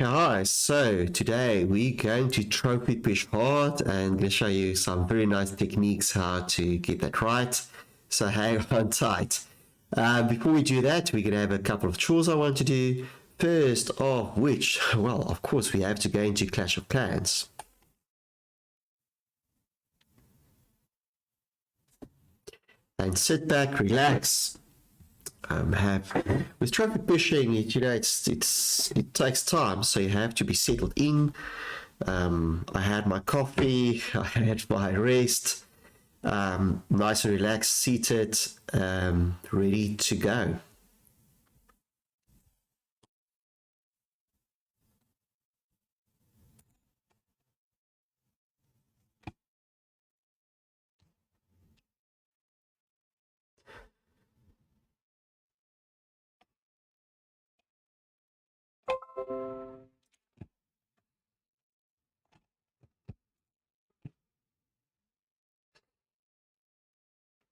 Hi, so today we're going to trophy push hard and going to show you some very nice techniques how to get that right. So hang on tight. Before we do that, we're going to have a couple of chores I want to do. First of which, well, of course, we have to go into Clash of Clans. And sit back, relax. Have with trophy pushing, it takes time, so you have to be settled in. I had my coffee, I had my rest, nice and relaxed, seated, ready to go.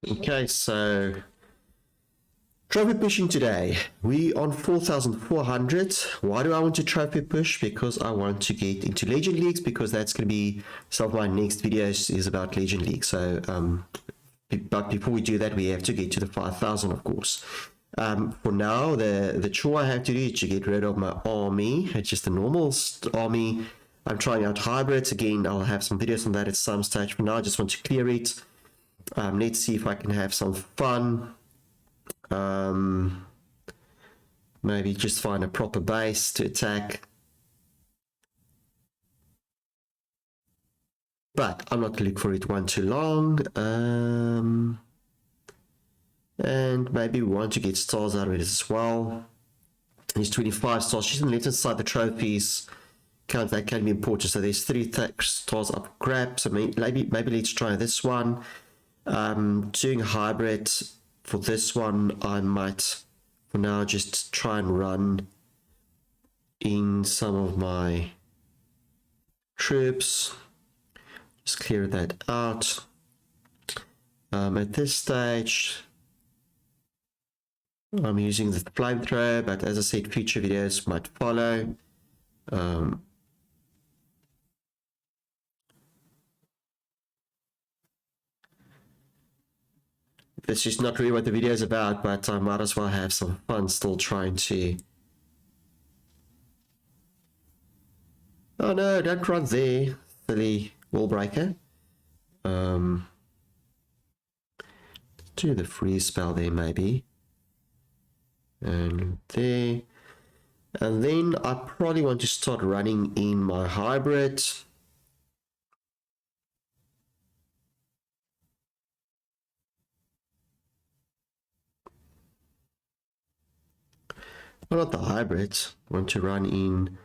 Okay, so trophy pushing today. We on 4,400. Why do I want to trophy push? Because I want to get into Legend Leagues, because that's going to be some of my next videos is about Legend League. So, but before we do that, we have to get to the 5,000, of course. For now, the chore I have to do is to get rid of my army. It's just a normal army. I'm trying out hybrids. Again, I'll have some videos on that at some stage. For now, I just want to clear it. Let's see if I can have some fun. Maybe just find a proper base to attack. But I'm not going to look for it one too long. And maybe we want to get stars out of it as well. There's 25 stars. She's on the left-hand side, the trophies. That can be important. So there's 3 stars up grab. So maybe let's try this one. Doing a hybrid for this one, I might for now just try and run in some of my troops. Just clear that out. At this stage, I'm using the flamethrower, but as I said, future videos might follow. This is not really what the video is about, but I might as well have some fun still trying to... Oh no, don't run there, silly wall breaker. Do the freeze spell there maybe. And there. And then I probably want to start running in my hybrid. Well, not the hybrids. I want to run in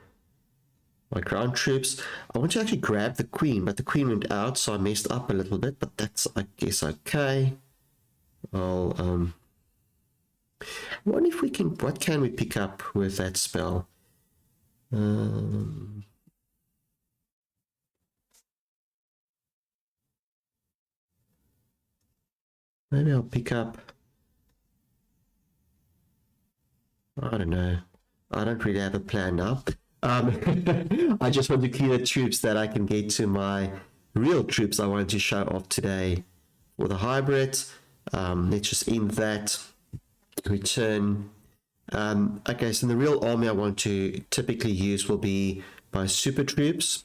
my ground troops. I want to actually grab the queen, but the queen went out, so I messed up a little bit, but that's, I guess, okay. I'll, I wonder if we can, what can we pick up with that spell? Maybe I'll pick up, I don't know. I don't really have a plan now. I just want to clear the troops that I can get to my real troops I wanted to show off today for the hybrid. Let's just end that. Return. Okay, so the real army I want to typically use will be my super troops.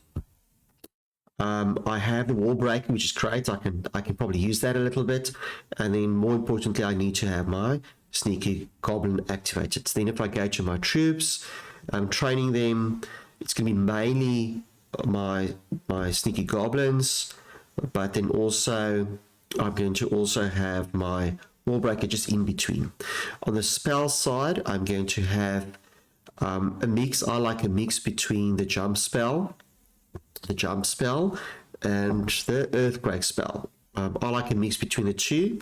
I have the wall breaker, which is great. I can probably use that a little bit, and then more importantly, I need to have my sneaky goblin activated. So then, if I go to my troops, I'm training them. It's going to be mainly my sneaky goblins, but then also I'm going to also have my wall breaker just in between. On the spell side, I'm going to have a mix. I like a mix between the jump spell and the earthquake spell. I like a mix between the two.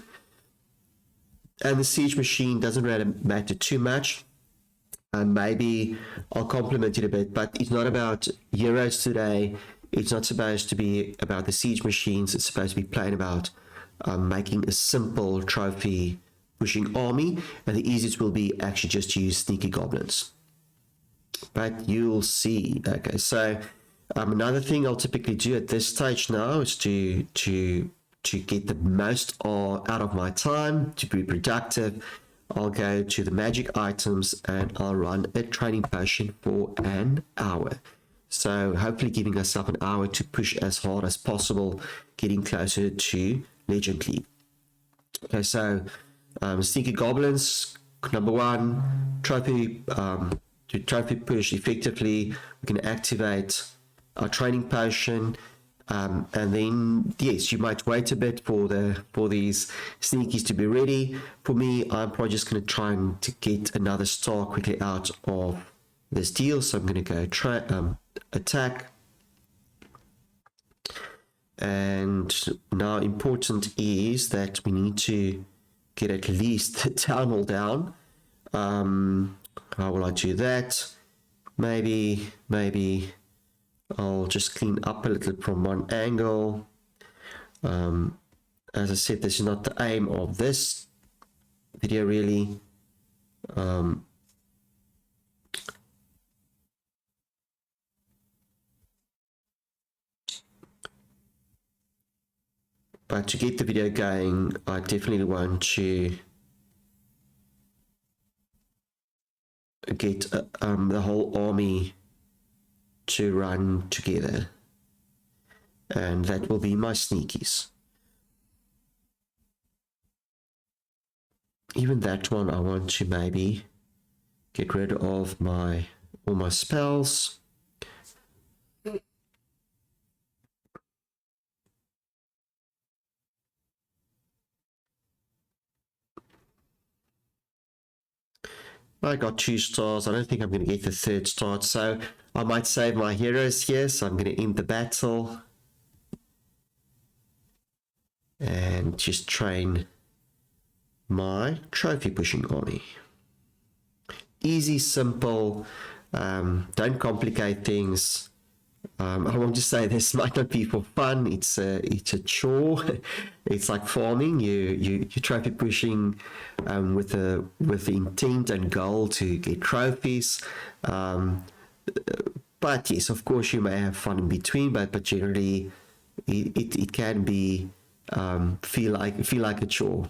And the siege machine doesn't really matter too much. Maybe I'll complement it a bit, but it's not about heroes today. It's not supposed to be about the siege machines. It's supposed to be playing about making a simple trophy pushing army, and the easiest will be actually just to use sneaky goblins. but you'll see. Okay, so another thing I'll typically do at this stage now is to get the most out of my time, to be productive. I'll go to the magic items and I'll run a training potion for an hour. So hopefully giving myself an hour to push as hard as possible, getting closer to Legend League. Okay, so Sneaky Goblins, number one, trophy, to trophy push effectively, we can activate our training potion, and then yes, you might wait a bit for these sneakies to be ready. For me, I'm probably just going to try and to get another star quickly out of this deal, so I'm going to go try attack. And now important is that we need to get at least the town hall down. How will I do that? Maybe I'll just clean up a little from one angle. As I said, this is not the aim of this video really. But to get the video going, I definitely want to get the whole army to run together, and that will be my sneakies. Even that one I want to maybe get rid of all my spells. I got 2 stars. I don't think I'm going to get the 3rd star, so I might save my heroes here. So I'm going to end the battle and just train my trophy pushing army. Easy, simple, don't complicate things. I want to say this might not be for fun. It's a chore. It's like farming. You trophy pushing with the intent and goal to get trophies. But yes, of course, you may have fun in between. But generally, it can be feel like a chore.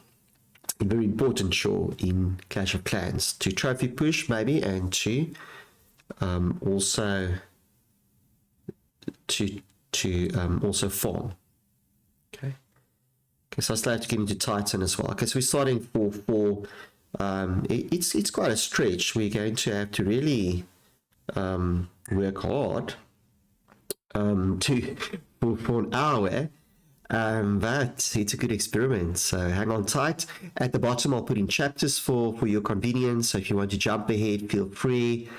A very important chore in Clash of Clans to trophy push maybe, and to also also farm. Okay, so I still have to get into Titan as well. Okay, so we're starting 4-4. It's quite a stretch. We're going to have to really work hard for an hour. But it's a good experiment, so hang on tight. At the bottom I'll put in chapters for your convenience, so if you want to jump ahead, feel free.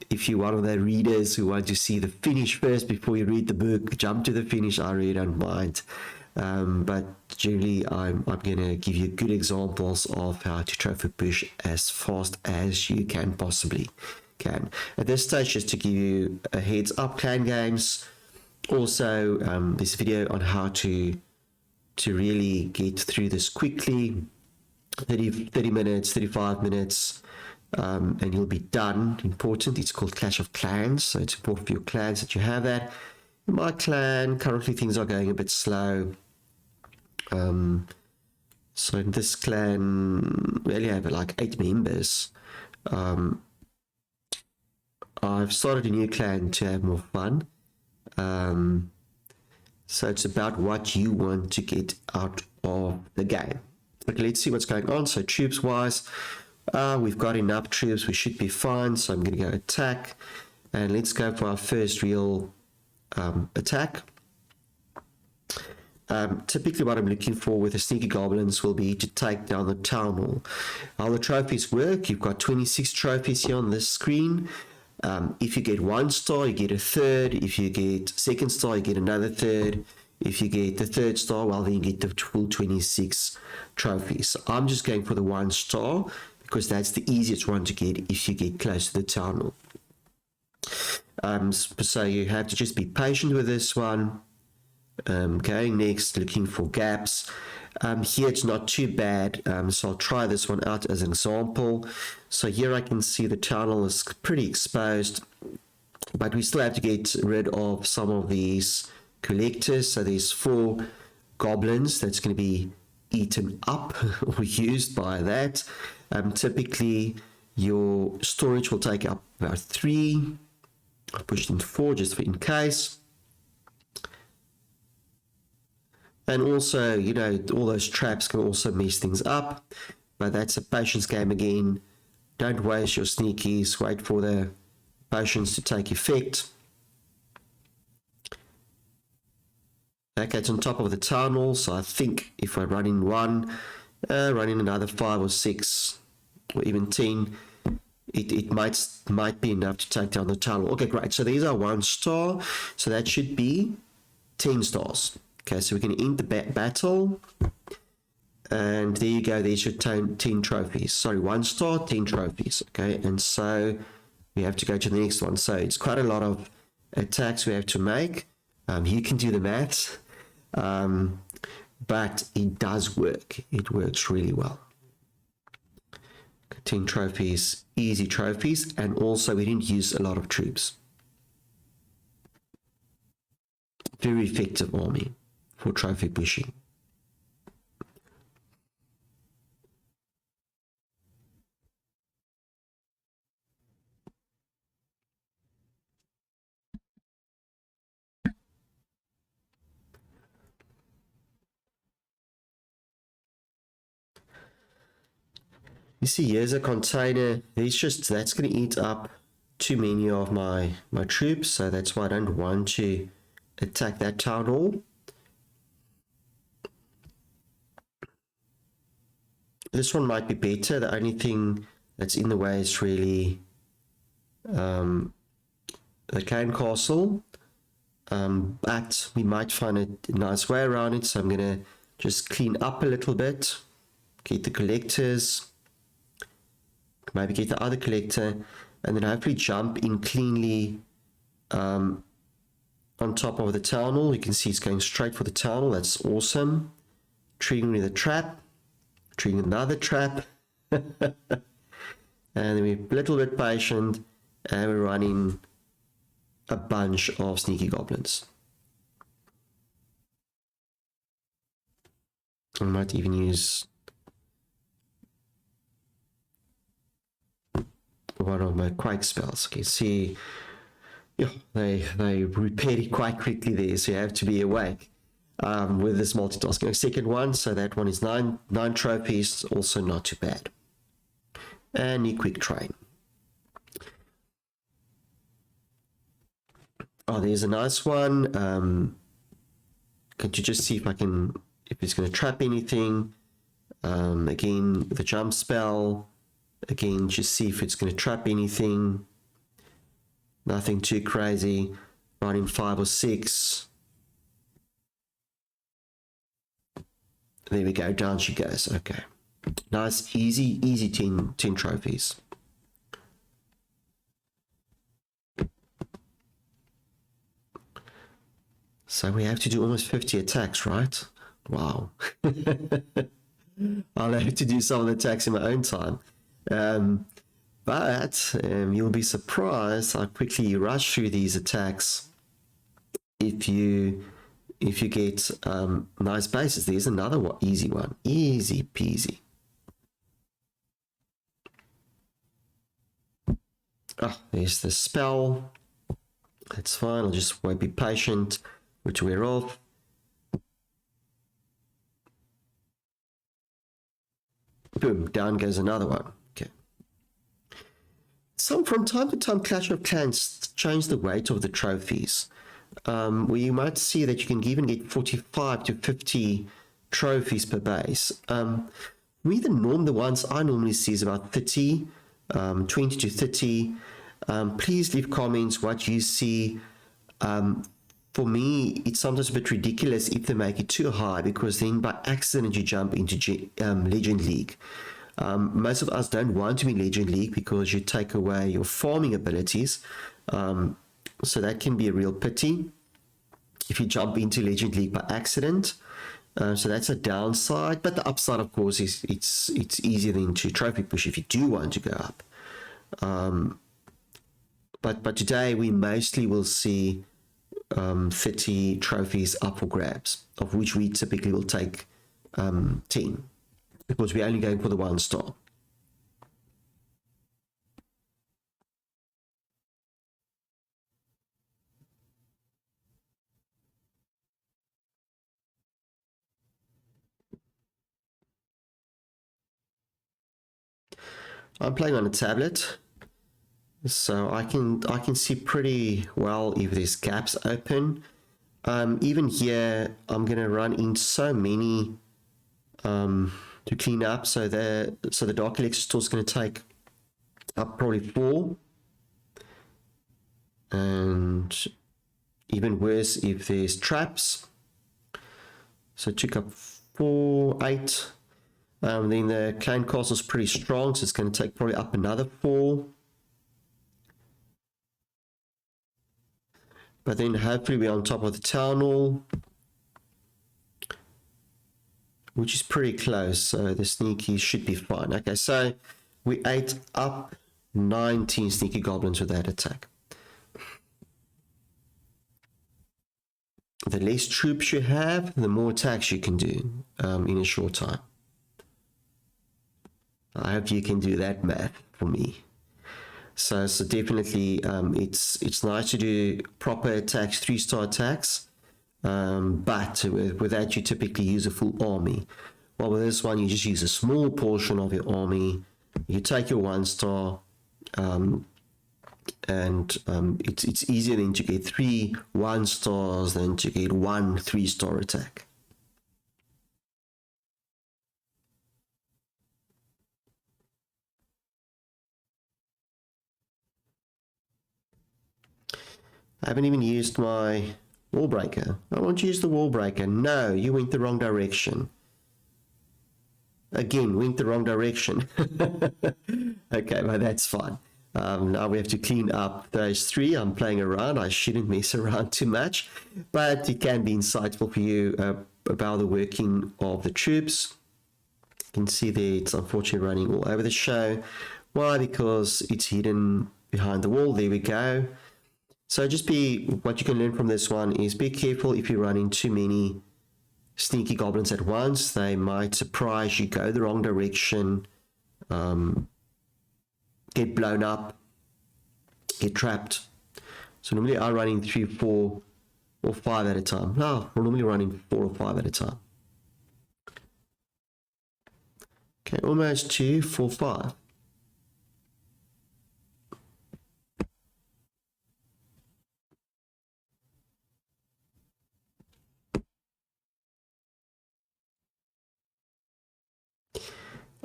If you're one of the readers who want to see the finish first before you read the book, jump to the finish. I really don't mind, but generally I'm going to give you good examples of how to trophy push as fast as you can possibly can. At this stage, just to give you a heads up, Clan Games also this video on how to really get through this quickly, 30 minutes, 35 minutes, and you'll be done. Important, it's called Clash of Clans, so it's important for your clans that you have that. In my clan, currently things are going a bit slow. So in this clan, we only have like 8 members. I've started a new clan to have more fun. So it's about what you want to get out of the game. Okay, let's see what's going on. So troops wise, we've got enough troops, we should be fine. So I'm going to go attack, and let's go for our first real attack. Typically what I'm looking for with the Sneaky Goblins will be to take down the Town Hall. How the trophies work, you've got 26 trophies here on this screen. If you get 1 star, you get a 3rd. If you get 2nd star, you get another 3rd. If you get the 3rd star, well, then you get the full 26 trophies. So I'm just going for the 1 star because that's the easiest one to get if you get close to the town hall. So you have to just be patient with this one. Going next, looking for gaps. Here it's not too bad, so I'll try this one out as an example. So here I can see the tunnel is pretty exposed, but we still have to get rid of some of these collectors. So there's 4 goblins that's going to be eaten up or used by that. Typically your storage will take up about 3. I'll push them to 4 just for in case. And also, you know, all those traps can also mess things up, but that's a patience game again. Don't waste your sneakies, wait for the potions to take effect. Okay, it's on top of the tunnel, so I think if I run in 1, run in another 5 or 6, or even 10, it might be enough to take down the tunnel. Okay, great. So these are 1 star, so that should be 10 stars. Okay, so we can end the battle, and there you go. There's your 10 trophies. Sorry, 1 star, 10 trophies. Okay, and so we have to go to the next one. So it's quite a lot of attacks we have to make. You can do the maths, but it does work. It works really well. 10 trophies, easy trophies, and also we didn't use a lot of troops. Very effective army for trophy pushing. You see, here's a container. That's going to eat up too many of my troops, so that's why I don't want to attack that town hall. This one might be better. The only thing that's in the way is really the clan castle, but we might find a nice way around it, so I'm gonna just clean up a little bit, get the collectors, maybe get the other collector, and then hopefully jump in cleanly on top of the town hall. You can see it's going straight for the town hall. That's awesome. Triggering the trap, triggering another trap, and then we're a little bit patient, and we're running a bunch of sneaky goblins. I might even use one of my quake spells. Okay, see, yeah, they repaired it quite quickly there, so you have to be awake with this multitasking. Second one, so that one is 9 trophies, also not too bad. And you quick train. Oh, there's a nice one. Can you just see if it's going to trap anything? Again, the jump spell. Again, just see if it's going to trap anything. Nothing too crazy. Running 5 or 6. There we go. Down she goes. Okay. Nice, easy 10 trophies. So we have to do almost 50 attacks, right? Wow. I'll have to do some of the attacks in my own time. But you'll be surprised how quickly you rush through these attacks if you get nice bases. There's another one, easy one. Easy peasy. Oh, there's the spell. That's fine. I'll just won't be patient, which we're off. Boom, down goes another one. Okay. From time to time, Clash of Clans change the weight of the trophies. Where you might see that you can even get 45 to 50 trophies per base. The ones I normally see is about 30, 20 to 30. Please leave comments what you see. For me, it's sometimes a bit ridiculous if they make it too high, because then by accident you jump into Legend League. Most of us don't want to be Legend League because you take away your farming abilities. So that can be a real pity if you jump into Legend League by accident. So that's a downside, but the upside, of course, is it's easier than to trophy push if you do want to go up. But today we mostly will see 30 trophies up for grabs, of which we typically will take 10, because we're only going for the 1 star. I'm playing on a tablet, so I can see pretty well if there's gaps open. Even here, I'm gonna run in so many to clean up. So the Dark Elixir store is gonna take up probably 4, and even worse if there's traps. So it took up 4, 8. Then the Cane Castle is pretty strong, so it's going to take probably up another 4. But then hopefully we're on top of the Town Hall, which is pretty close, so the sneaky should be fine. Okay, so we ate up 19 sneaky goblins with that attack. The less troops you have, the more attacks you can do in a short time. I hope you can do that math for me. So definitely, it's nice to do proper attacks, 3-star attacks, but with that you typically use a full army. Well, with this one you just use a small portion of your army. You take your 1-star, and it's easier then to get 3 1-stars than to get 1 3-star attack. I haven't even used my wall breaker. I want to use the wall breaker. No, you went the wrong direction. Again, went the wrong direction. Okay, well, that's fine. Now we have to clean up those 3. I'm playing around. I shouldn't mess around too much, but it can be insightful for you about the working of the troops. You can see there it's unfortunately running all over the show. Why? Because it's hidden behind the wall. There we go. So what you can learn from this one is be careful if you run in too many sneaky goblins at once. They might surprise you, go the wrong direction, get blown up, get trapped. So normally I run in 3, 4, or 5 at a time. No, we're normally running 4 or 5 at a time. Okay, almost 2, 4, 5.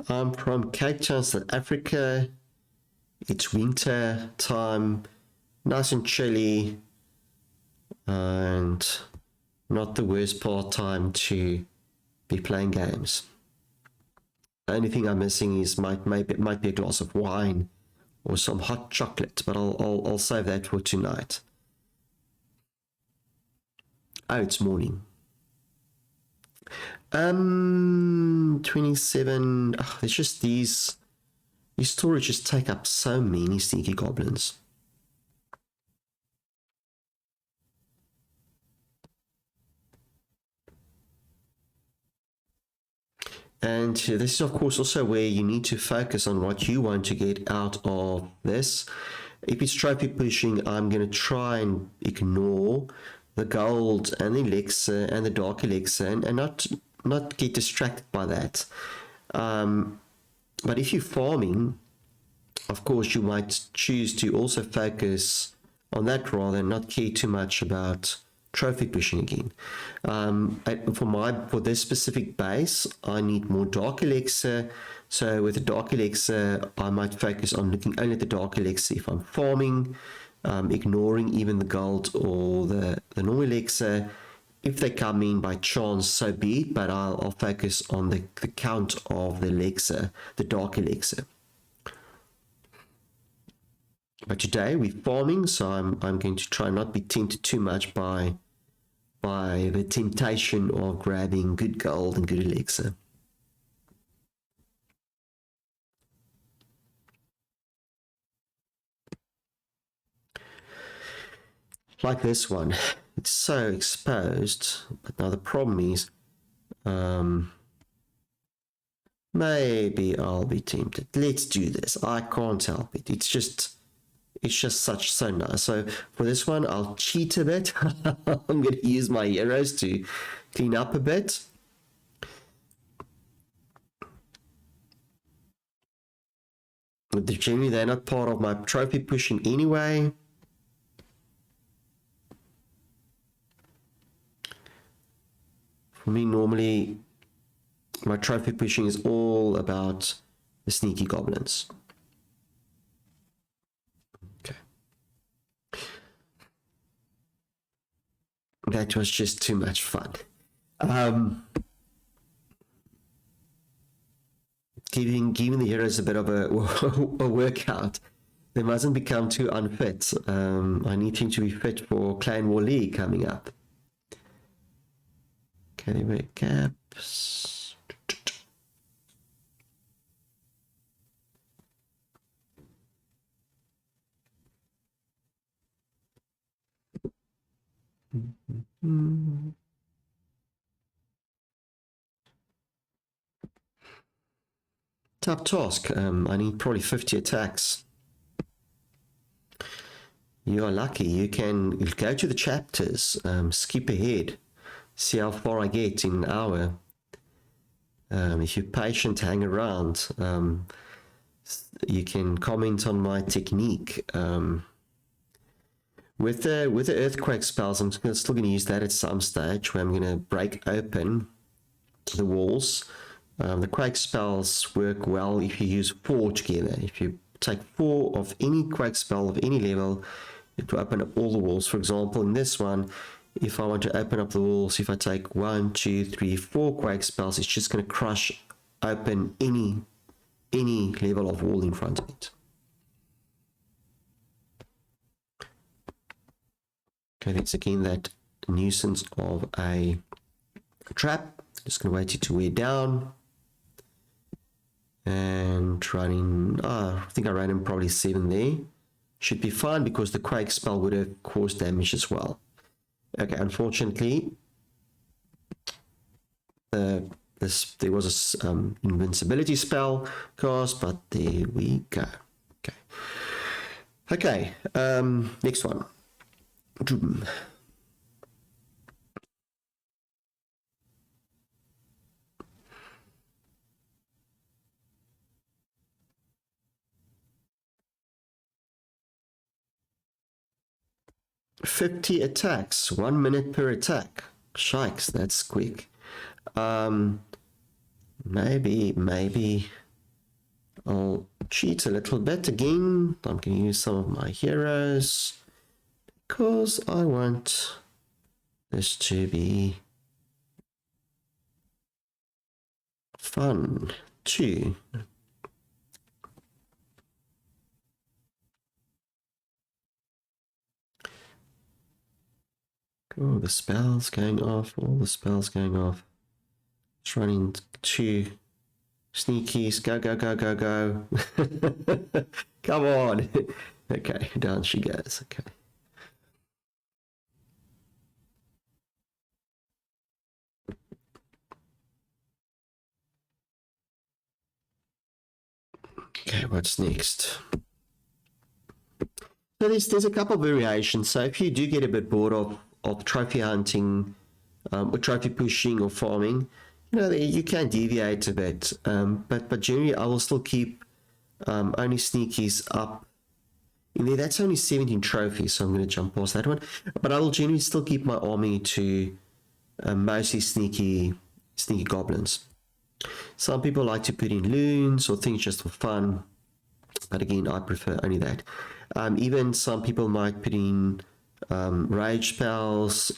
I'm from Cape Town, South Africa. It's winter time, nice and chilly, and not the worst part time to be playing games. The only thing I'm missing is might be a glass of wine or some hot chocolate, but I'll save that for tonight. Oh, it's morning. 27. Oh, it's just these storages take up so many sneaky goblins. And this is of course also where you need to focus on what you want to get out of this. If it's trophy pushing, I'm going to try and ignore the gold and the elixir and the dark elixir and not get distracted by that. But if you're farming, of course you might choose to also focus on that rather than not care too much about trophy pushing again. For this specific base, I need more dark elixir. So with the dark elixir, I might focus on looking only at the dark elixir if I'm farming, ignoring even the gold or the normal elixir. If they come in by chance, so be it, but I'll focus on the count of the elixir, the dark elixir. But today we're farming, so I'm going to try not be tempted too much by by the temptation of grabbing good gold and good elixir. Like this one, it's so exposed, but now the problem is maybe I'll be tempted. Let's do this. I can't help it. It's just so nice. So for this one, I'll cheat a bit. I'm going to use my heroes to clean up a bit. Generally, they're not part of my trophy pushing anyway. For me, normally, my trophy pushing is all about the sneaky goblins. Okay. That was just too much fun. Giving the heroes a bit of a workout. They mustn't become too unfit. I need him to be fit for Clan War League coming up. Okay, wear caps. Tough task. I need probably 50 attacks. You are lucky. You can go to the chapters, skip ahead, see how far I get in an hour. If you're patient, hang around. You can comment on my technique. With the earthquake spells, I'm still going to use that at some stage where I'm going to break open the walls. The quake spells work well if you use 4 together. If you take 4 of any quake spell of any level, it will open up all the walls. For example, in this one, if I want to open up the walls, if I take 1, 2, 3, 4 quake spells, it's just going to crush open any level of wall in front of it. Okay, that's again that nuisance of a trap. Just going to wait it to wear down. And running, I think I ran him probably 7 there. Should be fine because the quake spell would have caused damage as well. Okay, unfortunately, there was a invincibility spell cast, but there we go. Okay, next one. 50 attacks, 1 minute per attack. Shikes, that's quick. Maybe I'll cheat a little bit again. I'm going to use some of my heroes because I want this to be fun too. Oh, the spells going off, all the spells going off. It's running 2 sneakies. Go, go, go, go, go. Come on. Okay, down she goes. Okay. Okay, what's next? So there's a couple of variations. So if you do get a bit bored of trophy hunting or trophy pushing or farming, you can deviate a bit, but generally I will still keep only sneakies up in there. That's only 17 trophies, so I'm going to jump past that one, but I will generally still keep my army to mostly sneaky goblins. Some people like to put in loons or things just for fun, but again, I prefer only that. Even some people might put in rage spells.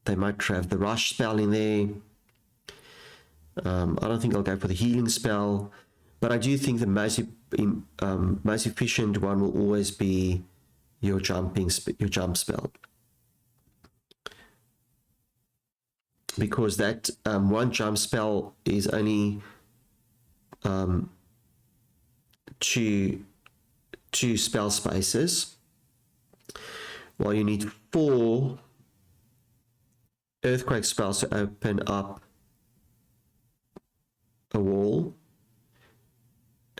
They might have the rush spell in there. I don't think I'll go for the healing spell, but I do think the most efficient one will always be your jump spell. because that one jump spell is only two spell spaces, while you need 4 earthquake spells to open up a wall.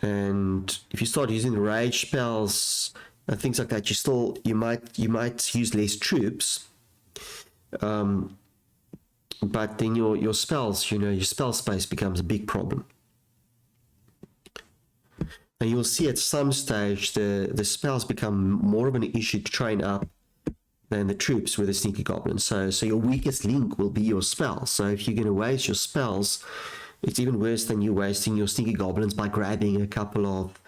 And if you start using the rage spells and things like that, you might use less troops, but then your spells, your spell space becomes a big problem. And you'll see at some stage the spells become more of an issue to train up than the troops with the sneaky goblins. So your weakest link will be your spells. So if you're going to waste your spells, it's even worse than you wasting your sneaky goblins by grabbing a couple of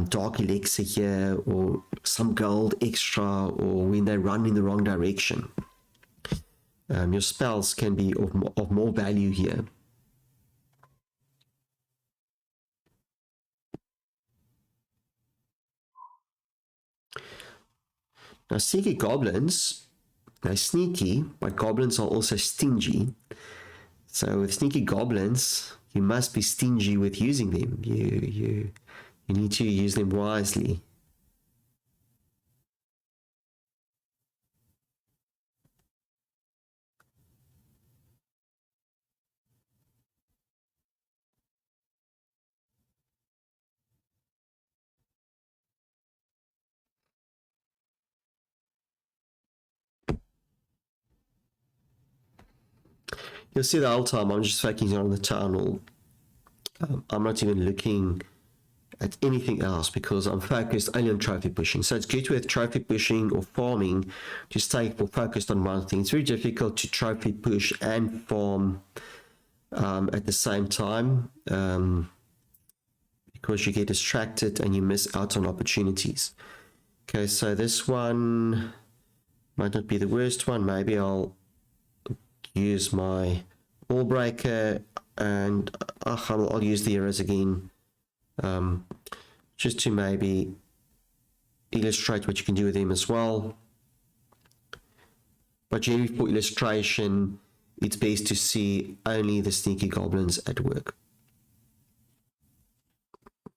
dark elixir here, or some gold extra, or when they run in the wrong direction. Your spells can be of more value here. Now, sneaky goblins, they're sneaky, but goblins are also stingy. So with sneaky goblins, you must be stingy with using them. You need to use them wisely. You'll see the whole time I'm just focusing on the town hall. I'm not even looking at anything else because I'm focused only on trophy pushing. So it's good with trophy pushing or farming to stay focused on one thing. It's very difficult to trophy push and farm at the same time because you get distracted and you miss out on opportunities. Okay, so this one might not be the worst one. Maybe I'll use my wall breaker, and I'll use the arrows again, just to maybe illustrate what you can do with them as well. But generally for illustration, it's best to see only the sneaky goblins at work.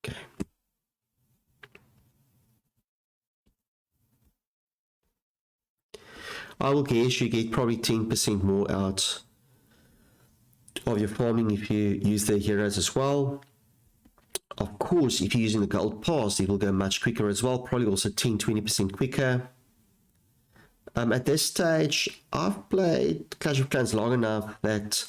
Okay. I will guess you get probably 10% more out of your farming if you use the heroes as well. Of course, if you're using the gold pass, it will go much quicker as well, probably also 10-20% quicker. At this stage, I've played Clash of Clans long enough that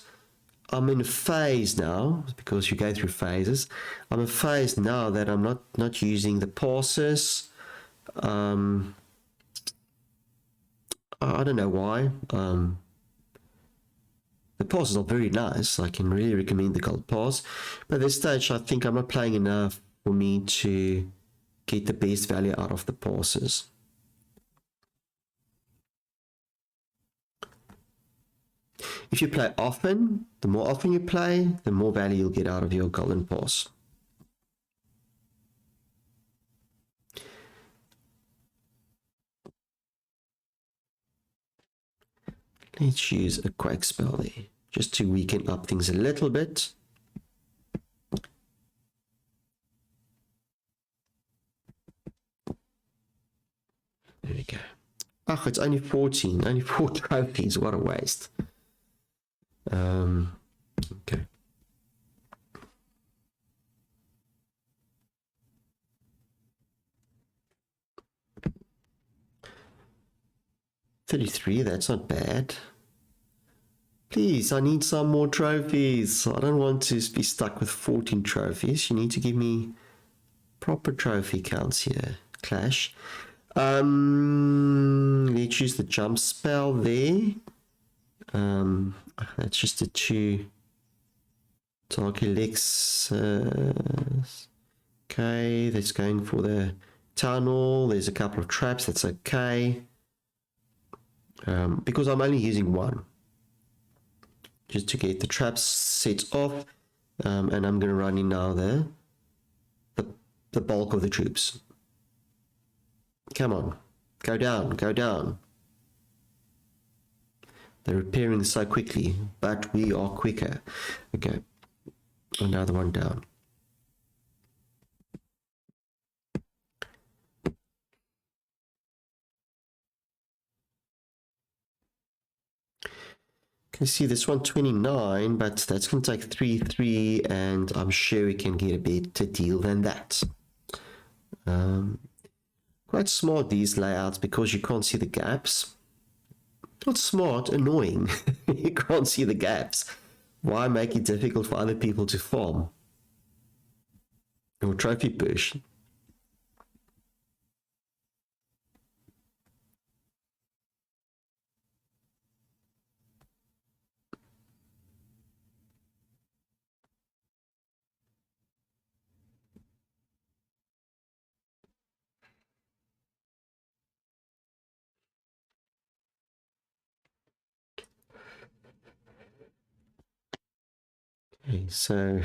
I'm in a phase now, because you go through phases. I'm in a phase now that I'm not using the passes. I don't know why. The passes are very nice. I can really recommend the gold pass. But at this stage, I think I'm not playing enough for me to get the best value out of the passes. If you play often, the more often you play, the more value you'll get out of your golden pass. Let's use a quake spell there, just to weaken up things a little bit. There we go. Oh, it's only 14, only 4 trophies, what a waste. Okay. $33, that's not bad. Please, I need some more trophies. I don't want to be stuck with 14 trophies. You need to give me proper trophy counts here, Clash. Let's use the jump spell there. That's just a 2 dark elixirs. Okay, that's going for the tunnel. There's a couple of traps, that's okay. Because I'm only using 1. Just to get the traps set off. And I'm going to run in now there. The bulk of the troops. Come on. Go down, go down. They're repairing so quickly, but we are quicker. Okay, another one down. Can you see this one 29, but that's going to take 3, and I'm sure we can get a better deal than that. Quite smart, these layouts, because you can't see the gaps. Not smart, annoying. You can't see the gaps. Why make it difficult for other people to farm or trophy push? Okay, so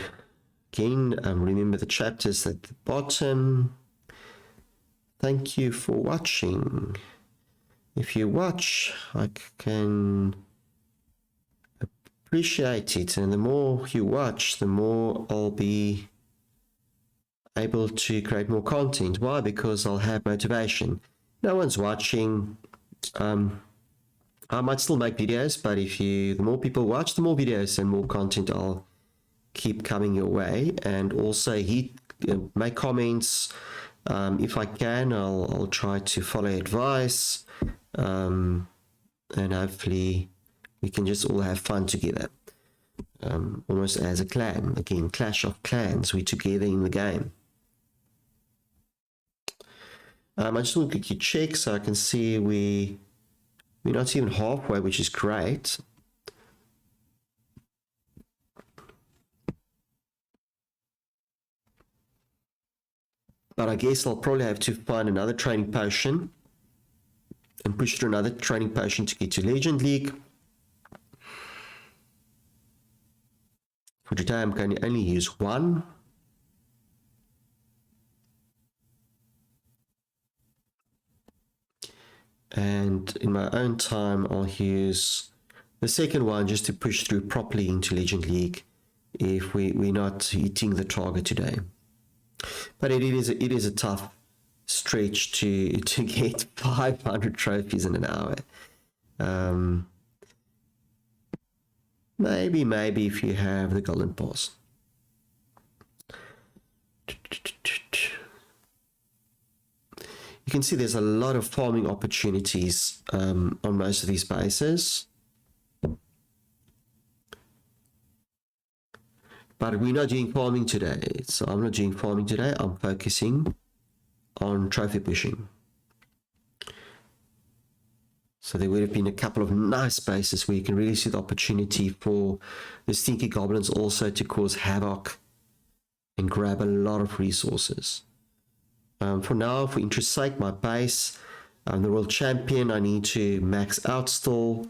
again, remember the chapters at the bottom. Thank you for watching. If you watch, I can appreciate it, and the more you watch, the more I'll be able to create more content. Why? Because I'll have motivation. No one's watching. I might still make videos, but the more people watch, the more videos and more content I'll keep coming your way. And also make comments. If I can, I'll try to follow advice, and hopefully we can just all have fun together, almost as a clan. Again, Clash of Clans, we're together in the game. I just want to quickly check so I can see we're not even halfway, which is great. But I guess I'll probably have to find another training potion and push through another training potion to get to Legend League. For today, I'm going to only use one. And in my own time, I'll use the second one just to push through properly into Legend League if we're not hitting the target today. But it is a tough stretch to get 500 trophies in an hour. Maybe if you have the golden pass. You can see there's a lot of farming opportunities on most of these bases. But we're not doing farming today. So I'm not doing farming today. I'm focusing on trophy pushing. So there would have been a couple of nice bases where you can really see the opportunity for the stinky goblins also to cause havoc and grab a lot of resources. For now, for interest's sake, my base, I'm the world champion. I need to max out still.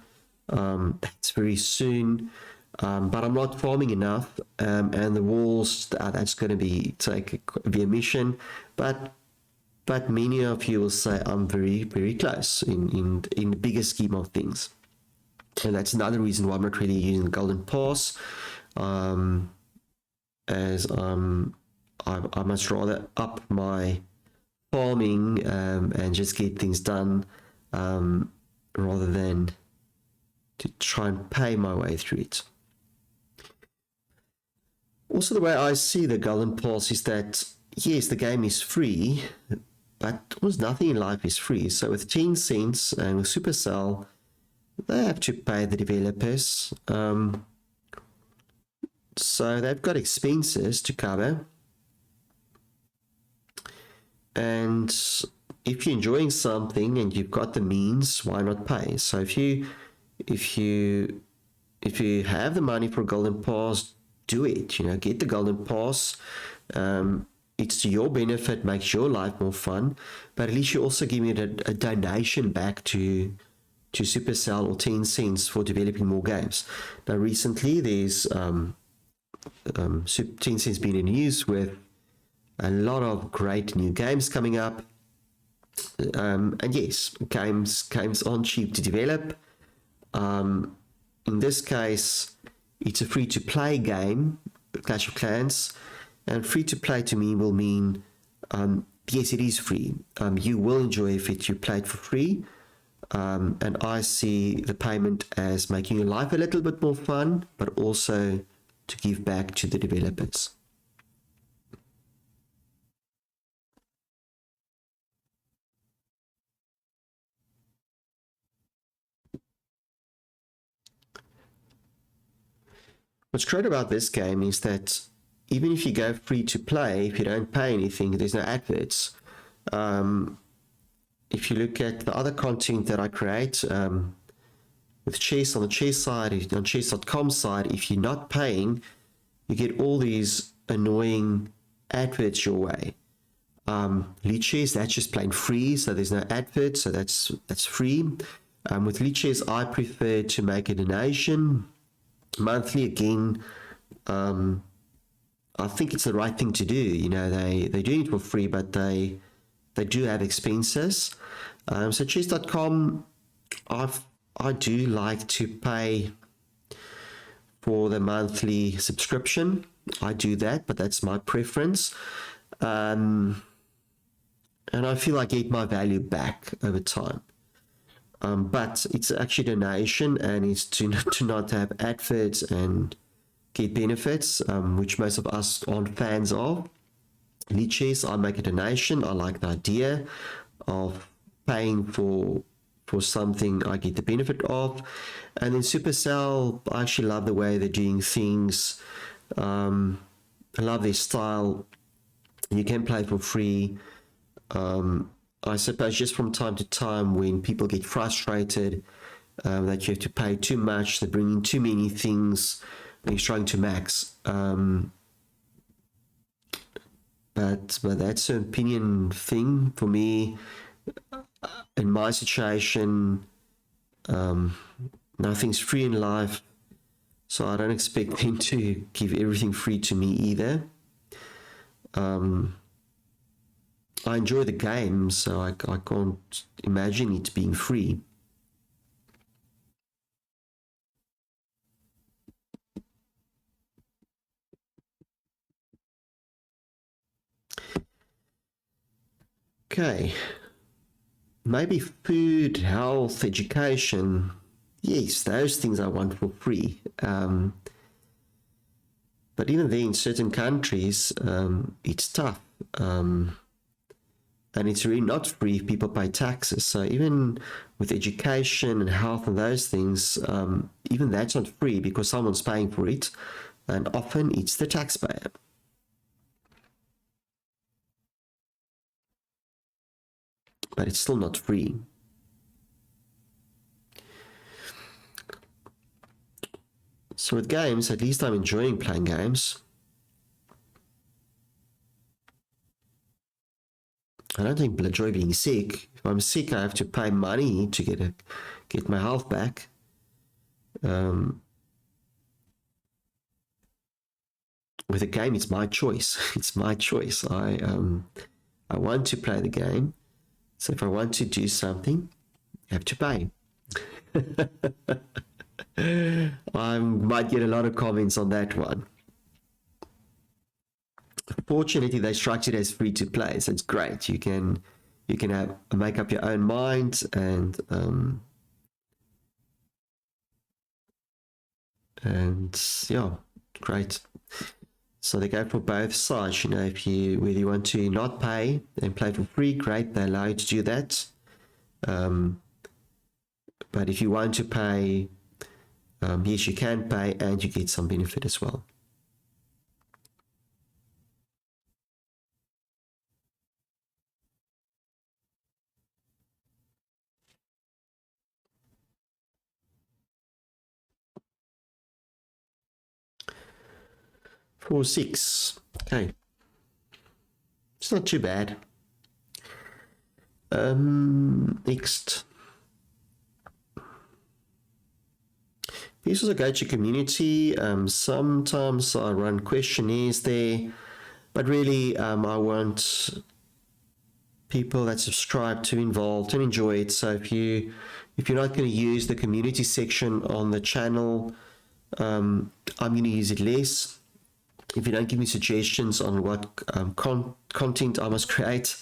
That's very soon. But I'm not farming enough, and the walls, that's going to be a mission. But many of you will say I'm very, very close in the bigger scheme of things. And that's another reason why I'm not really using the Golden Pass, as I must rather up my farming and just get things done rather than to try and pay my way through it. Also, the way I see the Golden Pass is that, yes, the game is free, but almost nothing in life is free. So with Tencent and with Supercell, they have to pay the developers. So they've got expenses to cover. And if you're enjoying something and you've got the means, why not pay? So if you have the money for Golden Pass, do it. Get the Golden Pass. It's to your benefit, makes your life more fun, but at least you also give me a donation back to Supercell or Tencent for developing more games. Now, recently, there's Tencent's been in news with a lot of great new games coming up. And yes, games aren't cheap to develop. in this case, it's a free-to-play game, Clash of Clans, and free-to-play to me will mean, yes, it is free. You will enjoy if you play it for free, and I see the payment as making your life a little bit more fun, but also to give back to the developers. What's great about this game is that even if you go free to play, if you don't pay anything, there's no adverts. If you look at the other content that I create with chess, on the chess side, on chess.com side, if you're not paying, you get all these annoying adverts your way. Lichess, that's just plain free, so there's no adverts, so that's free. With Lichess, I prefer to make a donation monthly. Again, I think it's the right thing to do. You know, they're doing it for free, but they do have expenses. So chess.com, I do like to pay for the monthly subscription. I do that, but that's my preference. And I feel I get my value back over time. But it's actually donation, and it's to not have adverts and get benefits, which most of us aren't fans of. Lichess, I make a donation. I like the idea of paying for something I get the benefit of. And then Supercell, I actually love the way they're doing things. I love their style. You can play for free. I suppose just from time to time when people get frustrated that you have to pay too much, they bring in too many things when you're trying to max. But that's an opinion thing. For me, in my situation, nothing's free in life, so I don't expect them to give everything free to me either. I enjoy the game, so I can't imagine it being free. Okay. Maybe food, health, education. Yes, those things I want for free. But even then, in certain countries, it's tough. And it's really not free if people pay taxes. So even with education and health and those things, even that's not free because someone's paying for it, and often it's the taxpayer. But it's still not free. So with games, at least I'm enjoying playing games. I don't think enjoy being sick. If I'm sick, I have to pay money to get my health back. With a game, it's my choice. It's my choice. I want to play the game. So if I want to do something, I have to pay. I might get a lot of comments on that one. Fortunately, they structured it as free to play, so it's great. You can make up your own mind, and yeah, great. So they go for both sides. You know, whether you want to not pay and play for free, great. They allow you to do that. But if you want to pay, yes, you can pay, and you get some benefit as well. For 6. Okay. It's not too bad. Next. This is a go-to community. Sometimes I run questionnaires there, but really I want people that subscribe to involved and enjoy it. So if you're not going to use the community section on the channel, I'm going to use it less. If you don't give me suggestions on what content I must create,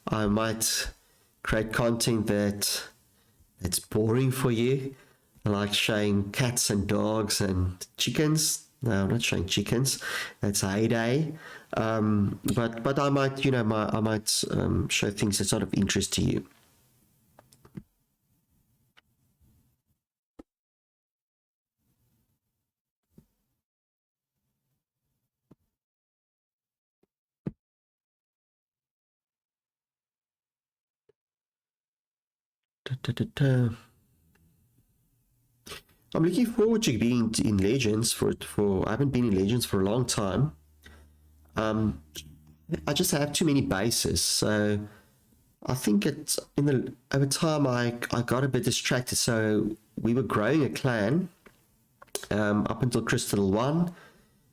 I might create content that's boring for you, like showing cats and dogs and chickens. No, I'm not showing chickens. That's heyday. But I might, I might show things that's not of interest to you. I'm looking forward to being in Legends for I haven't been in Legends for a long time. I just have too many bases, so I think it's over time I got a bit distracted. So we were growing a clan up until Crystal 1,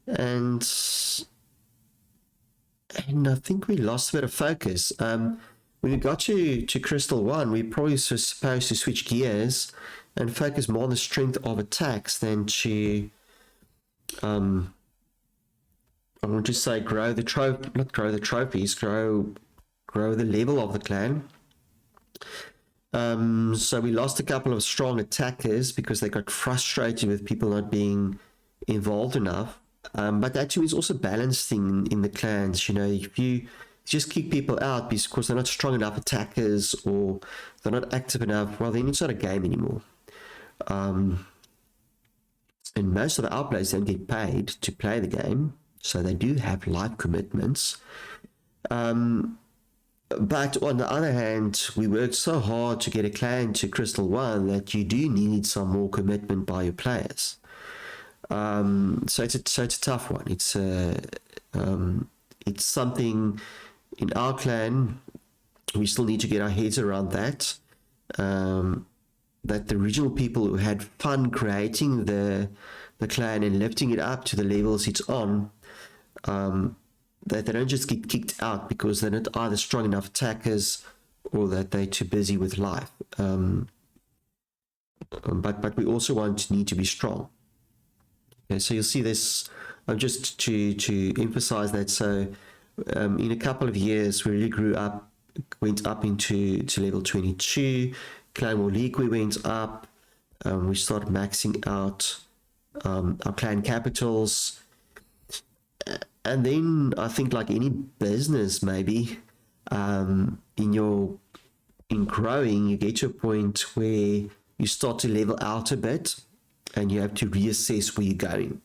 and I think we lost a bit of focus. When we got to Crystal 1, we probably were supposed to switch gears and focus more on the strength of attacks than to I want to say grow the trophies, grow the level of the clan. So we lost a couple of strong attackers because they got frustrated with people not being involved enough. But that too is also balancing in the clans. If you just kick people out because they're not strong enough attackers or they're not active enough, well, then it's not a game anymore. And most of our players don't get paid to play the game, so they do have life commitments. But on the other hand, we worked so hard to get a clan to Crystal 1 that you do need some more commitment by your players. So it's a tough one. It's something in our clan we still need to get our heads around that. That the original people who had fun creating the clan and lifting it up to the levels it's on, that they don't just get kicked out because they're not either strong enough attackers or that they're too busy with life. But we also need to be strong. Okay, so you'll see this, just to emphasize that. So in a couple of years, we really went up into level 22. Clan War League, we went up. We started maxing out our clan capitals. And then I think, like any business, maybe in growing, you get to a point where you start to level out a bit and you have to reassess where you're going.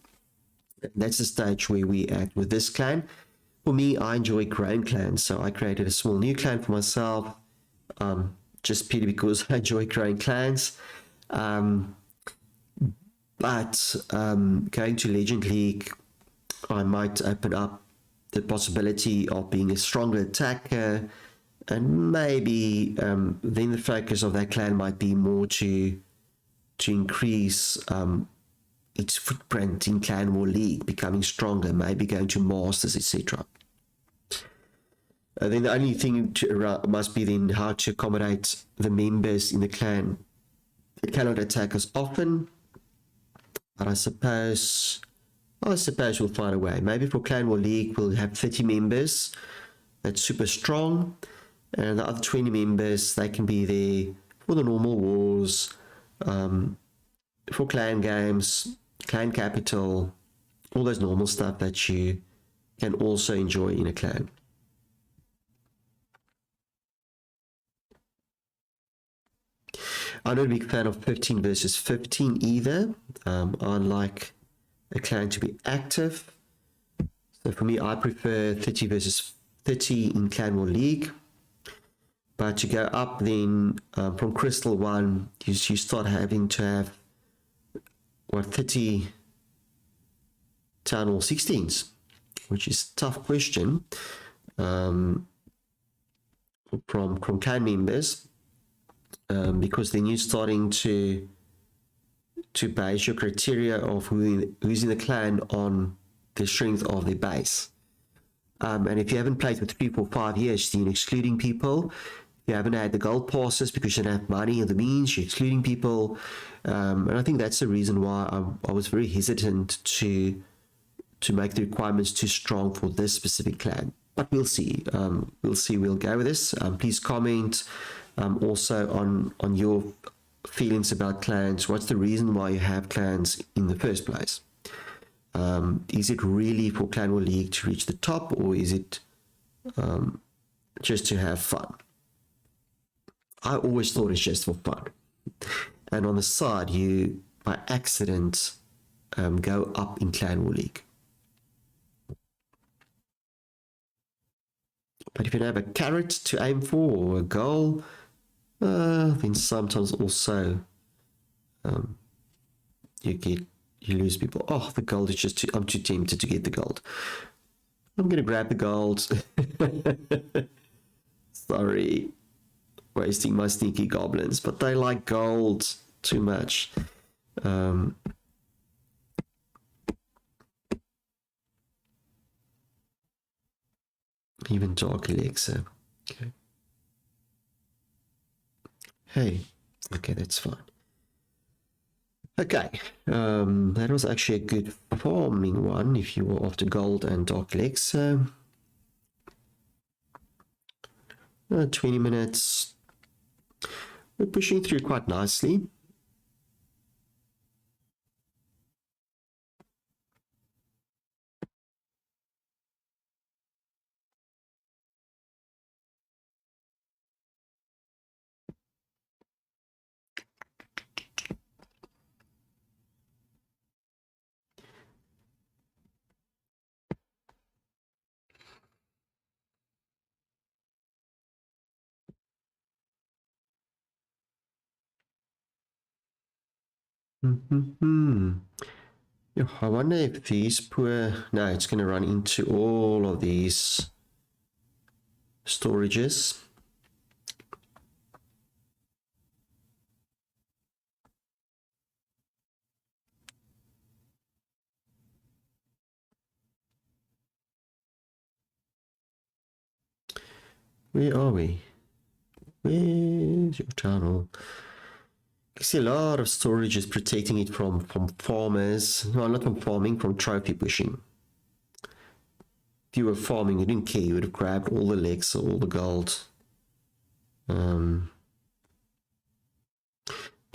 That's the stage where we're at with this clan. For me, I enjoy growing clans, so I created a small new clan for myself, just purely because I enjoy growing clans. But going to Legend League, I might open up the possibility of being a stronger attacker, and maybe then the focus of that clan might be more to increase its footprint in Clan War League, becoming stronger, maybe going to Masters, etc. Then the only thing must be then how to accommodate the members in the clan. They cannot attack as often, but I suppose we'll find a way. Maybe for Clan War League, we'll have 30 members. That's super strong. And the other 20 members, they can be there for the normal wars, for clan games, clan capital, all those normal stuff that you can also enjoy in a clan. I'm not a big fan of 15 versus 15 either. I like a clan to be active. So for me, I prefer 30 versus 30 in Clan War League. But to go up then from Crystal 1, you start having to have 30 Town Hall 16s, which is a tough question from clan members, because then you're starting to base your criteria of who's in the clan on the strength of their base. And if you haven't played for 3, 4, 5 years, then you're excluding people. You haven't had the gold passes because you don't have money or the means, you're excluding people. And I think that's the reason why I was very hesitant to make the requirements too strong for this specific clan. But we'll see. We'll go with this. Please comment also on your feelings about clans. What's the reason why you have clans in the first place? Is it really for Clan War League to reach the top, or is it just to have fun? I always thought it's just for fun. And on the side, you, by accident, go up in Clan War League. But if you have a carrot to aim for or a goal, then sometimes also you lose people. Oh, the gold is just I'm too tempted to get the gold. I'm gonna grab the gold. Sorry, wasting my sneaky goblins, but they like gold too much. Even Dark Elixir. Okay. Hey, okay, that's fine. Okay, that was actually a good farming one if you were after gold and Dark Elixir. 20 minutes. We're pushing through quite nicely. Yeah, I wonder if these poor... No, it's going to run into all of these storages. Where are we? Where's your tunnel? I see a lot of storages protecting it from farmers. No, not from farming, from trophy pushing. If you were farming, you didn't care. You would have grabbed all the legs or all the gold. But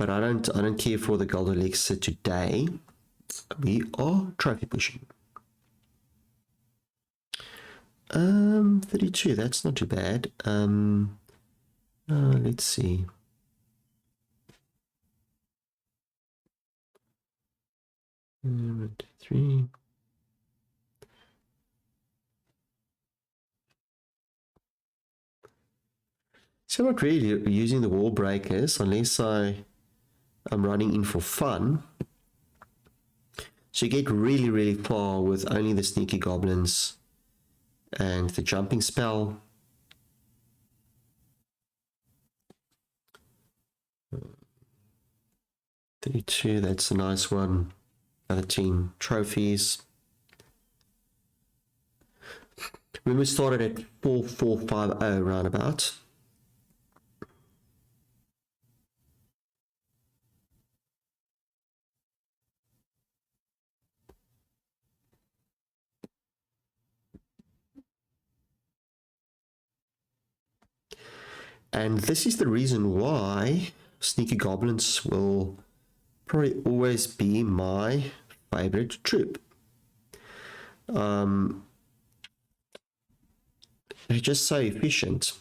I don't care for the gold elixir today. We are trophy pushing. 32, that's not too bad. Let's see. One, two, three. So I'm not really using the wall breakers unless I'm running in for fun. So you get really, really far with only the sneaky goblins and the jumping spell. $32, that's a nice one. Another team trophies. When we started at 4450 roundabout. And this is the reason why sneaky goblins will probably always be my favorite troop. They're just so efficient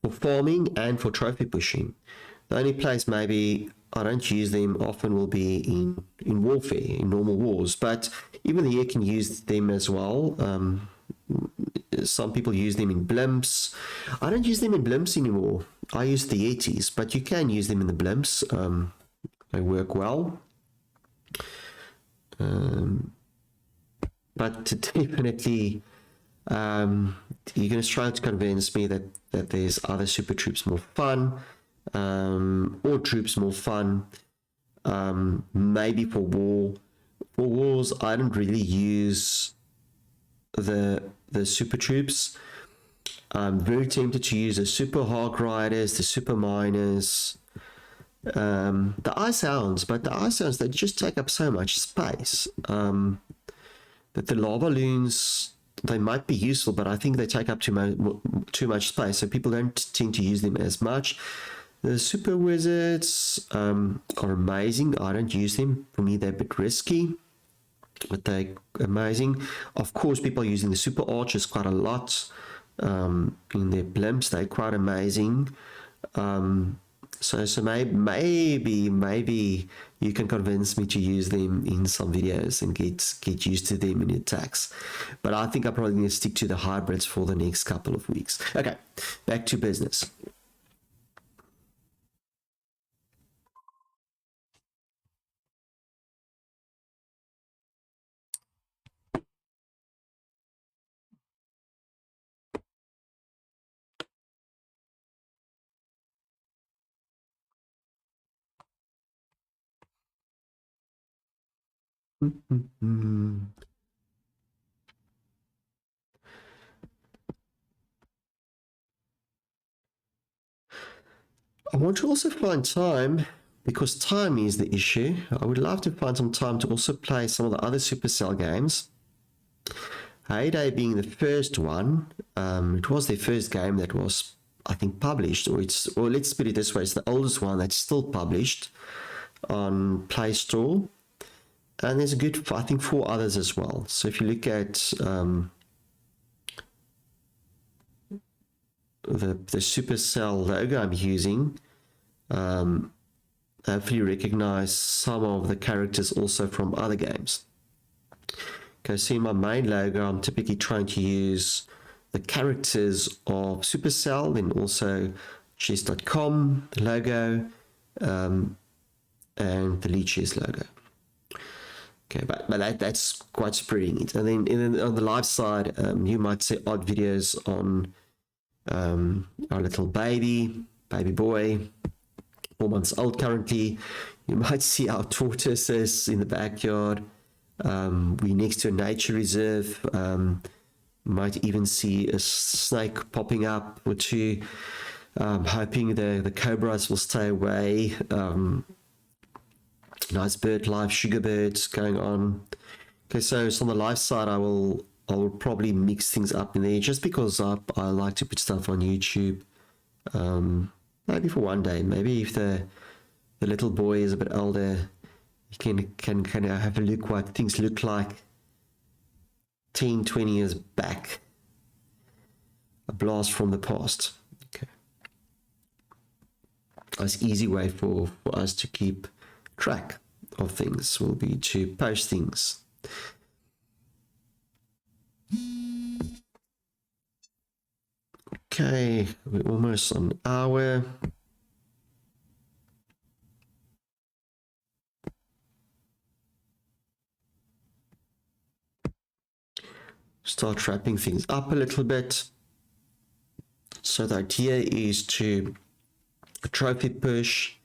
for farming and for trophy pushing. The only place maybe I don't use them often will be in warfare, in normal wars, but even here can use them as well. Some people use them in blimps. I don't use them in blimps anymore. I use the Yetis, but you can use them in the blimps. They work well. But definitely, you're going to try to convince me that there's other super troops more fun, or troops more fun. Maybe for For wars, I don't really use the super troops. I'm very tempted to use the super hog riders, the super miners, the ice hounds, but the ice hounds, they just take up so much space. But the lava loons, they might be useful, but I think they take up too much space, so people don't tend to use them as much. The super wizards are amazing. I don't use them. For me, they're a bit risky, but they're amazing. Of course, people are using the super archers quite a lot in their blimps. They're quite amazing. So maybe you can convince me to use them in some videos and get used to them in attacks. But I think I'm probably going to stick to the hybrids for the next couple of weeks. Okay, back to business. I want to also find time, because time is the issue. I would love to find some time to also play some of the other Supercell games. Heyday being the first one. It was their first game that was, I think, published, or let's put it this way, it's the oldest one that's still published on Play Store. And there's a good, I think, 4 others as well. So if you look at the Supercell logo I'm using, hopefully you recognize some of the characters also from other games. Okay, see my main logo, I'm typically trying to use the characters of Supercell, and also chess.com, the logo, and the Leeches logo. Okay, but that's quite spreading it. And then on the live side, you might see odd videos on our little baby boy, 4 months old currently. You might see our tortoises in the backyard. We're next to a nature reserve. Might even see a snake popping up or two. Hoping the cobras will stay away. Nice bird life, sugar birds going on. Okay, so on the live side, I will probably mix things up in there, just because I like to put stuff on YouTube. Maybe for one day. Maybe if the little boy is a bit older, you can kind of have a look what things look like 10, 20 years back. A blast from the past. Okay. Nice easy way for us to keep track of things will be to post things. Okay, we're almost on an hour. Start wrapping things up a little bit. So the idea is to trophy push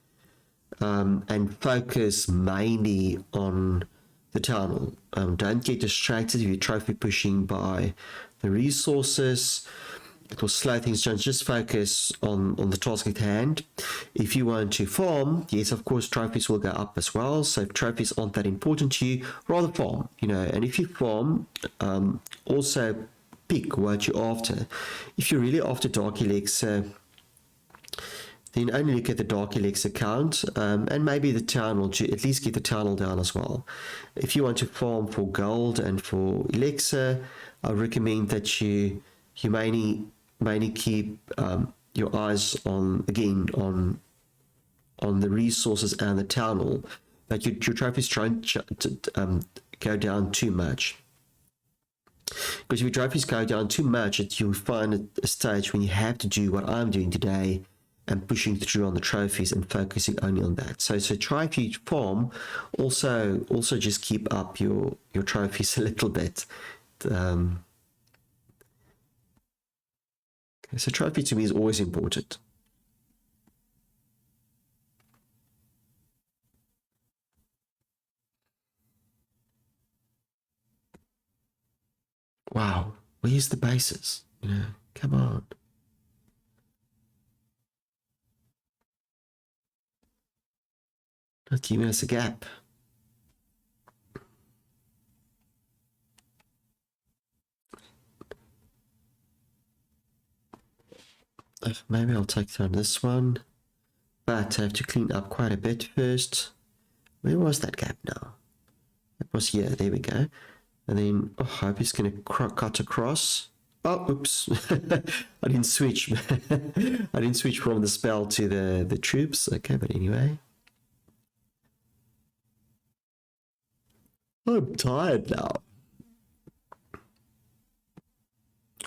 and focus mainly on the town hall. Don't get distracted if you're trophy pushing by the resources. It will slow things down. Just focus on the task at hand. If you want to farm, yes, of course, trophies will go up as well. So if trophies aren't that important to you, rather farm, and if you farm, also pick what you're after. If you're really after Dark Elixir, then only look at the Dark Elixir count, and maybe the town will at least get the town hall down as well. If you want to farm for gold and for Elixir, I recommend that you mainly keep your eyes on the resources and the town hall, but your trophies trying to go down too much. Because if your trophies go down too much, you'll find a stage when you have to do what I'm doing today and pushing through on the trophies and focusing only on that. So try if you farm, also just keep up your trophies a little bit. So trophy to me is always important. Wow, where's the bases? You know, come on. Not giving us a gap. Maybe I'll take down this one, but I have to clean up quite a bit first. Where was that gap now? It was here. There we go. And then, oh, I hope it's going to cut across. Oh, oops. I didn't switch. I didn't switch from the spell to the troops. Okay, but anyway. I'm tired now.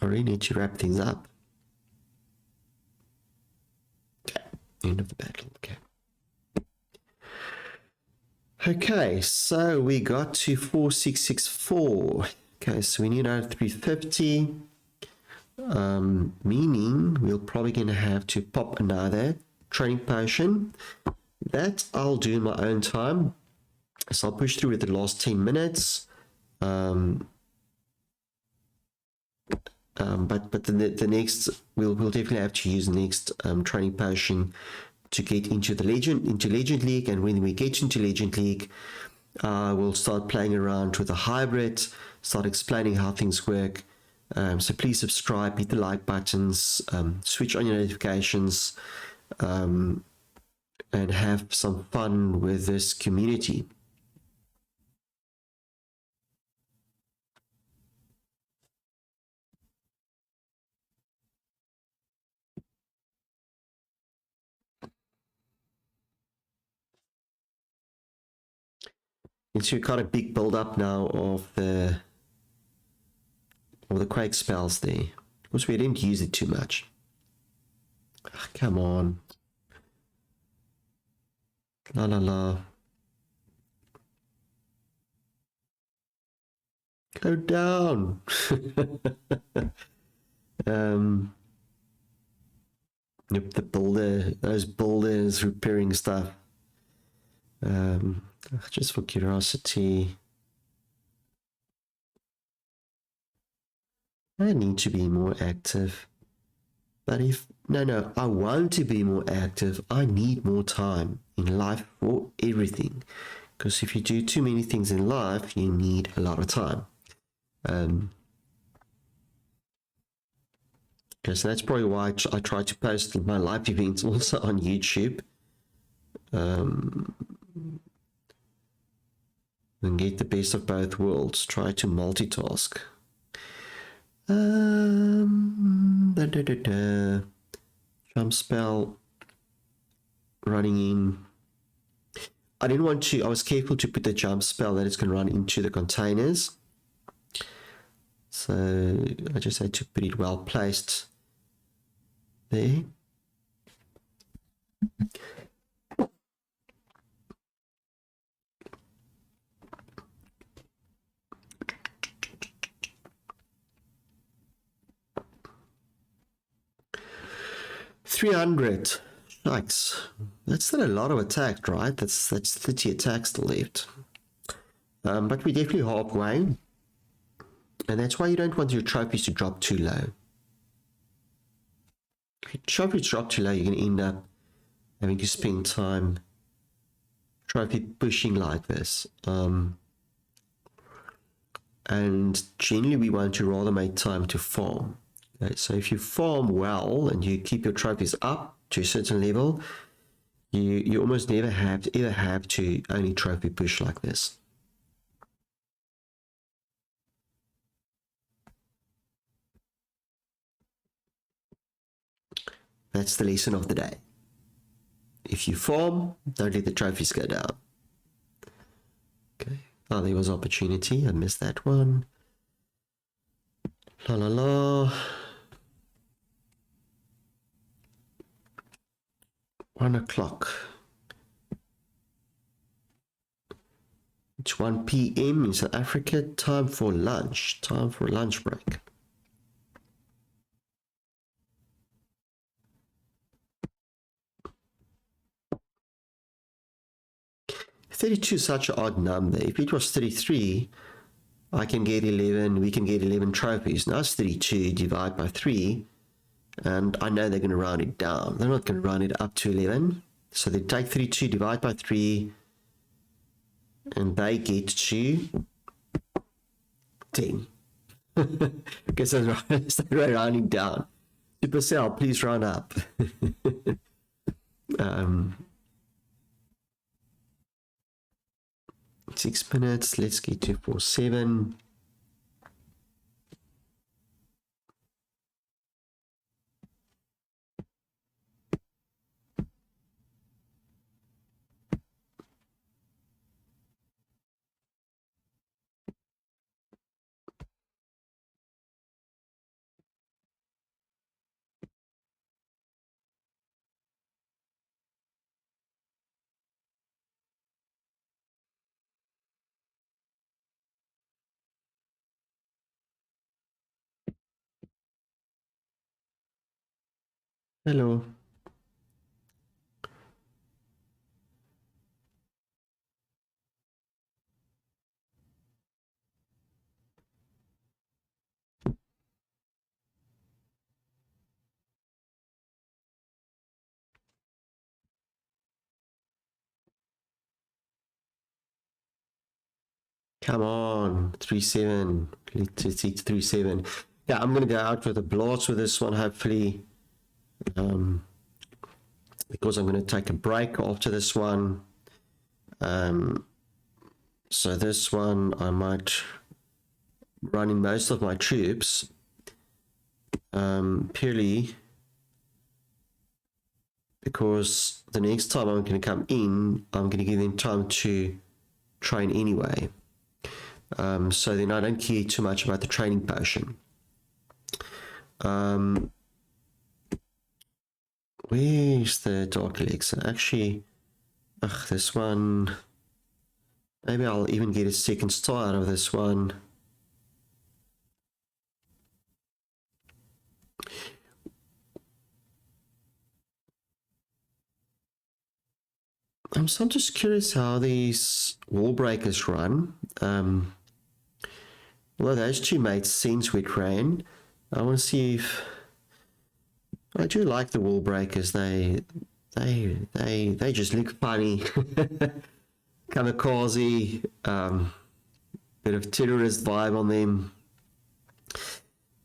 I really need to wrap things up. Okay, end of the battle. Okay. Okay, so we got to 4664. Okay, so we need another 350. Meaning we're probably going to have to pop another training potion. That I'll do in my own time. So I'll push through with the last 10 minutes. But the next we'll definitely have to use the next training potion to get into Legend League, and when we get into Legend League, we'll start playing around with the hybrid, start explaining how things work. So please subscribe, hit the like buttons, switch on your notifications, and have some fun with this community. It's a kind of big build up now of the Quake spells there, because we didn't use it too much. Oh, come on. La la la. Go down. Yep, those builders repairing stuff. Just for curiosity, I need to be more active. But no, I want to be more active. I need more time in life for everything. Because if you do too many things in life, you need a lot of time. So that's probably why I try to post my live events also on YouTube. And get the best of both worlds. Try to multitask. Jump spell running in. I didn't want to, I was careful to put the jump spell that it's going to run into the containers. So I just had to put it well placed there. $300. Yikes. That's still a lot of attack, right? That's 30 attacks still left. But we're definitely halfway. And that's why you don't want your trophies to drop too low. If your trophies drop too low, you're going to end up having to spend time trophy pushing like this. And generally we want to rather make time to farm. Okay, so if you farm well and you keep your trophies up to a certain level, you almost never have to only trophy push like this. That's the lesson of the day. If you farm, don't let the trophies go down. Okay. Oh, there was opportunity. I missed that one. La la la. 1 o'clock. It's 1 p.m. in South Africa. Time for lunch. Time for a lunch break. $32 is such an odd number. If it was 33, I can get 11, we can get 11 trophies. Now it's 32, divide by 3, and I know they're going to round it down. They're not going to round it up to 11. So they take 32, divide by 3, and they get to 10. Guess that's rounding down. Supercell, please round up. 6 minutes. Let's get to 4-7. Hello. Come on, 3-7. Let's eat 3-7. Yeah, I'm gonna go out with a blast with this one, hopefully. Because I'm gonna take a break after this one. So this one I might running most of my troops purely because the next time I'm going to come in, I'm going to give them time to train anyway. So then I don't care too much about the training potion. Where's the Dark Elixir? Actually, this one, maybe I'll even get a second star out of this one. I'm just curious how these wall breakers run. Well, those two made sense with rain. I want to see if I do like the wall breakers. They just look funny. Kamikaze, bit of terrorist vibe on them.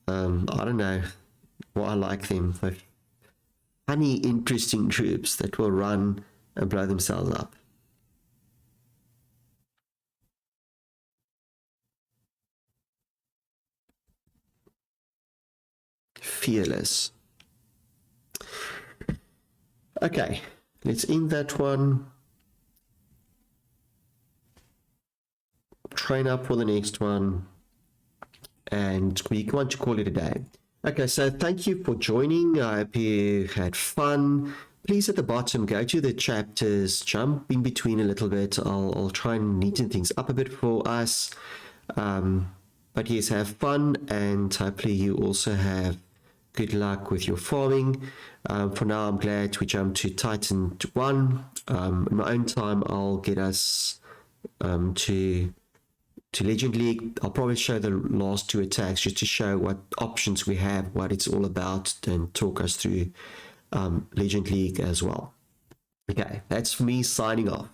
I don't know why I like them. They're funny, interesting troops that will run and blow themselves up. Fearless. Okay, let's end that one. Train up for the next one. And we want to call it a day. Okay, so thank you for joining. I hope you had fun. Please at the bottom, go to the chapters, jump in between a little bit. I'll try and neaten things up a bit for us. But yes, have fun, and hopefully you also have good luck with your farming. For now, I'm glad we jumped to Titan 1. In my own time, I'll get us to Legend League. I'll probably show the last 2 attacks just to show what options we have, what it's all about, and talk us through Legend League as well. Okay, that's me signing off.